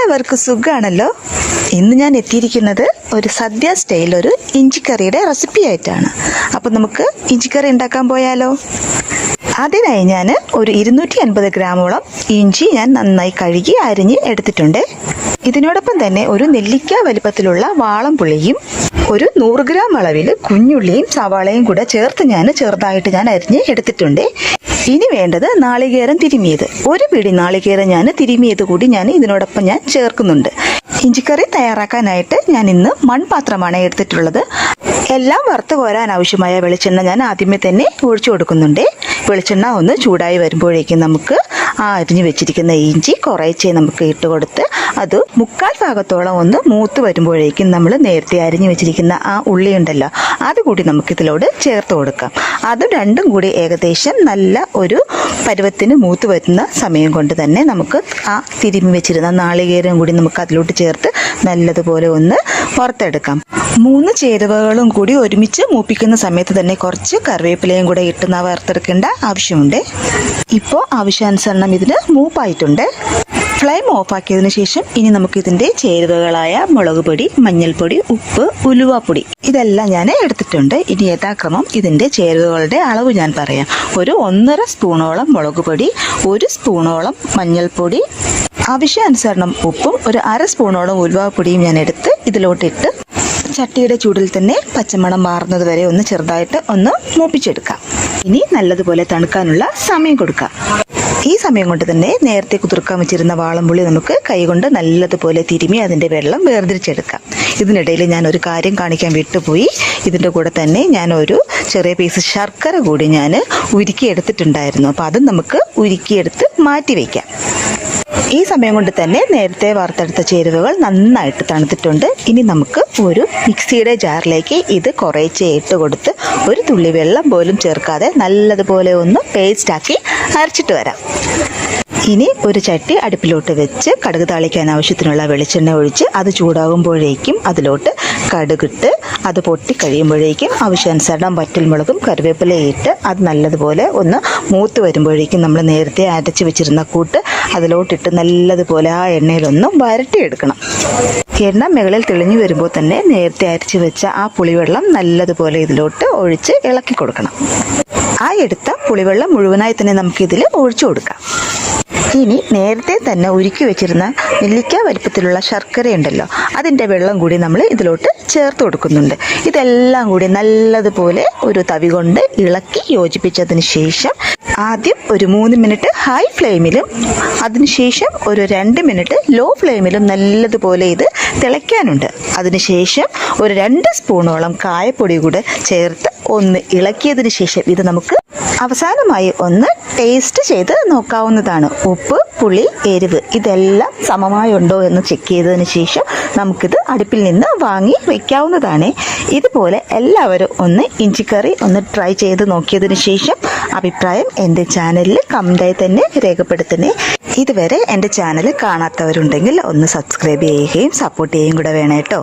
എല്ലാവർക്കും സുഖാണല്ലോ. ഇന്ന് ഞാൻ എത്തിയിരിക്കുന്നത് ഒരു സദ്യ സ്റ്റൈൽ ഒരു ഇഞ്ചിക്കറിയുടെ റെസിപ്പി ആയിട്ടാണ്. അപ്പം നമുക്ക് ഇഞ്ചിക്കറി ഉണ്ടാക്കാൻ പോയാലോ? അതിനായി ഞാൻ ഒരു 250 ഗ്രാമോളം ഇഞ്ചി ഞാൻ നന്നായി കഴുകി അരിഞ്ഞ് എടുത്തിട്ടുണ്ട്. ഇതിനോടൊപ്പം തന്നെ ഒരു നെല്ലിക്ക വലിപ്പത്തിലുള്ള വാളംപുളിയും ഒരു 100 ഗ്രാം അളവിൽ കുഞ്ഞുള്ളിയും സവാളയും കൂടെ ചേർത്ത് ചെറുതായിട്ട് അരിഞ്ഞ് എടുത്തിട്ടുണ്ട്. ഇനി വേണ്ടത് നാളികേരം തിരുമിയത്. ഒരു പിടി നാളികേരം തിരുമിയത് കൂടി ഇതിനോടൊപ്പം ചേർക്കുന്നുണ്ട്. ഇഞ്ചിക്കറി തയ്യാറാക്കാനായിട്ട് ഞാൻ ഇന്ന് മൺപാത്രമാണ് എടുത്തിട്ടുള്ളത്. എല്ലാം വറുത്ത് കോരാൻ ആവശ്യമായ വെളിച്ചെണ്ണ ഞാൻ ആദ്യമേ തന്നെ ഒഴിച്ചു കൊടുക്കുന്നുണ്ട്. വെളിച്ചെണ്ണ ഒന്ന് ചൂടായി വരുമ്പോഴേക്കും നമുക്ക് ആ അരിഞ്ഞു വെച്ചിരിക്കുന്ന ഇഞ്ചി കുറേശ്ശെ നമുക്ക് ഇട്ട് കൊടുത്ത് അത് 1/4 ഭാഗത്തോളം ഒന്ന് മൂത്ത് വരുമ്പോഴേക്കും നമ്മൾ നേരത്തെ അരിഞ്ഞു വെച്ചിരിക്കുന്ന ആ ഉള്ളി ഉണ്ടല്ലോ, അതുകൂടി നമുക്കിതിലോട് ചേർത്ത് കൊടുക്കാം. അത് രണ്ടും കൂടി ഏകദേശം നല്ല ഒരു പരുവത്തിന് മൂത്ത് വരുന്ന സമയം കൊണ്ട് തന്നെ നമുക്ക് ആ തിരുമ്മി വെച്ചിരുന്ന നാളികേരം കൂടി നമുക്ക് അതിലോട്ട് ചേർത്ത് നല്ലതുപോലെ ഒന്ന് വറുത്തെടുക്കാം. 3 ചേരുവകളും കൂടി ഒരുമിച്ച് മൂപ്പിക്കുന്ന സമയത്ത് തന്നെ കുറച്ച് കറിവേപ്പിലയും കൂടെ ഇട്ട് വറുത്തെടുക്കേണ്ട ആവശ്യമുണ്ട്. ഇപ്പോൾ ആവശ്യാനുസരണം ഇതിന് മൂപ്പായിട്ടുണ്ട്. ഫ്ലെയിം ഓഫാക്കിയതിനു ശേഷം ഇനി നമുക്ക് ഇതിൻ്റെ ചേരുവകളായ മുളക് പൊടി, മഞ്ഞൾപ്പൊടി, ഉപ്പ്, ഉലുവാപ്പൊടി ഇതെല്ലാം ഞാൻ എടുത്തിട്ടുണ്ട്. ഇനി യഥാക്രമം ഇതിൻ്റെ ചേരുവകളുടെ അളവ് ഞാൻ പറയാം. ഒരു 1.5 സ്പൂണോളം മുളക് പൊടി, 1 സ്പൂണോളം മഞ്ഞൾപ്പൊടി, ആവശ്യാനുസരണം ഉപ്പും ഒരു 1/2 സ്പൂണോളം ഉലുവാപ്പൊടിയും ഞാൻ എടുത്ത് ഇതിലോട്ടിട്ട് ചട്ടിയുടെ ചൂടിൽ തന്നെ പച്ചമണം മാറുന്നത് വരെ ഒന്ന് ചെറുതായിട്ട് ഒന്ന് മൂപ്പിച്ചെടുക്കാം. ഇനി നല്ലതുപോലെ തണുക്കാനുള്ള സമയം കൊടുക്കാം. ഈ സമയം കൊണ്ട് തന്നെ നേരത്തെ കുതിർക്കാൻ വെച്ചിരുന്ന വാളംപുളി നമുക്ക് കൈകൊണ്ട് നല്ലതുപോലെ തിരുമി അതിൻ്റെ വെള്ളം വേർതിരിച്ചെടുക്കാം. ഇതിനിടയിൽ ഞാൻ ഒരു കാര്യം കാണിക്കാൻ വിട്ടുപോയി. ഇതിൻ്റെ കൂടെ തന്നെ ഞാൻ ഒരു ചെറിയ പീസ് ശർക്കര കൂടി ഉരുക്കിയെടുത്തിട്ടുണ്ടായിരുന്നു. അപ്പോൾ അതും നമുക്ക് ഉരുക്കിയെടുത്ത് മാറ്റി വയ്ക്കാം. ഈ സമയം കൊണ്ട് തന്നെ നേരത്തെ വറുത്തെടുത്ത ചേരുവകൾ നന്നായിട്ട് തണുത്തിട്ടുണ്ട്. ഇനി നമുക്ക് ഒരു മിക്സിയുടെ ജാറിലേക്ക് ഇത് കുറേശ്ശെ ഇട്ട് കൊടുത്ത് ഒരു തുള്ളി വെള്ളം പോലും ചേർക്കാതെ നല്ലതുപോലെ ഒന്ന് പേസ്റ്റാക്കി അരച്ചിട്ട് വരാം. ഇനി ഒരു ചട്ടി അടുപ്പിലോട്ട് വെച്ച് കടുക് താളിക്കാൻ ആവശ്യത്തിനുള്ള വെളിച്ചെണ്ണ ഒഴിച്ച് അത് ചൂടാകുമ്പോഴേക്കും അതിലോട്ട് കടുകിട്ട് അത് പൊട്ടിക്കഴിയുമ്പോഴേക്കും ആവശ്യാനുസരണം വറ്റൽമുളകും കറിവേപ്പിലയും ഇട്ട് അത് നല്ലതുപോലെ ഒന്ന് മൂത്ത് വരുമ്പോഴേക്കും നമ്മൾ നേരത്തെ അരച്ച് വെച്ചിരുന്ന കൂട്ട് അതിലോട്ടിട്ട് നല്ലതുപോലെ ആ എണ്ണയിലൊന്നും വരട്ടിയെടുക്കണം. എണ്ണ മുകളിൽ തെളിഞ്ഞു വരുമ്പോൾ തന്നെ നേരത്തെ അരച്ച് വെച്ച ആ പുളിവെള്ളം നല്ലതുപോലെ ഇതിലോട്ട് ഒഴിച്ച് ഇളക്കി കൊടുക്കണം. ആ എടുത്ത പുളിവെള്ളം മുഴുവനായി തന്നെ നമുക്കിതിൽ ഒഴിച്ചു കൊടുക്കാം. ഇനി നേരത്തെ തന്നെ ഉരുക്കി വെച്ചിരുന്ന നെല്ലിക്ക വലിപ്പത്തിലുള്ള ശർക്കര ഉണ്ടല്ലോ, അതിൻ്റെ വെള്ളം കൂടി നമ്മൾ ഇതിലോട്ട് ചേർത്ത് കൊടുക്കുന്നുണ്ട്. ഇതെല്ലാം കൂടി നല്ലതുപോലെ ഒരു തവി കൊണ്ട് ഇളക്കി യോജിപ്പിച്ചതിന് ശേഷം ആദ്യം ഒരു 3 മിനിറ്റ് ഹൈ ഫ്ലെയിമിലും അതിനുശേഷം ഒരു 2 മിനിറ്റ് ലോ ഫ്ലെയിമിലും നല്ലതുപോലെ ഇത് തിളയ്ക്കാനുണ്ട്. അതിനുശേഷം ഒരു 2 സ്പൂണോളം കായപ്പൊടി കൂടെ ചേർത്ത് ഒന്ന് ഇളക്കിയതിന് ശേഷം ഇത് നമുക്ക് അവസാനമായി ഒന്ന് ടേസ്റ്റ് ചെയ്ത് നോക്കാവുന്നതാണ്. ഉപ്പ്, പുളി, എരിവ് ഇതെല്ലാം സമമായി ഉണ്ടോ എന്ന് ചെക്ക് ചെയ്തതിന് ശേഷം നമുക്കിത് അടുപ്പിൽ നിന്ന് വാങ്ങി വയ്ക്കാവുന്നതാണ്. ഇതുപോലെ എല്ലാവരും ഒന്ന് ഇഞ്ചിക്കറി ഒന്ന് ട്രൈ ചെയ്ത് നോക്കിയതിന് ശേഷം അഭിപ്രായം എൻ്റെ ചാനലിൽ കമൻ്റായി തന്നെ രേഖപ്പെടുത്തണേ. ഇതുവരെ എൻ്റെ ചാനൽ കാണാത്തവരുണ്ടെങ്കിൽ ഒന്ന് സബ്സ്ക്രൈബ് ചെയ്യുകയും സപ്പോർട്ട് ചെയ്യുകയും കൂടെ വേണം കേട്ടോ.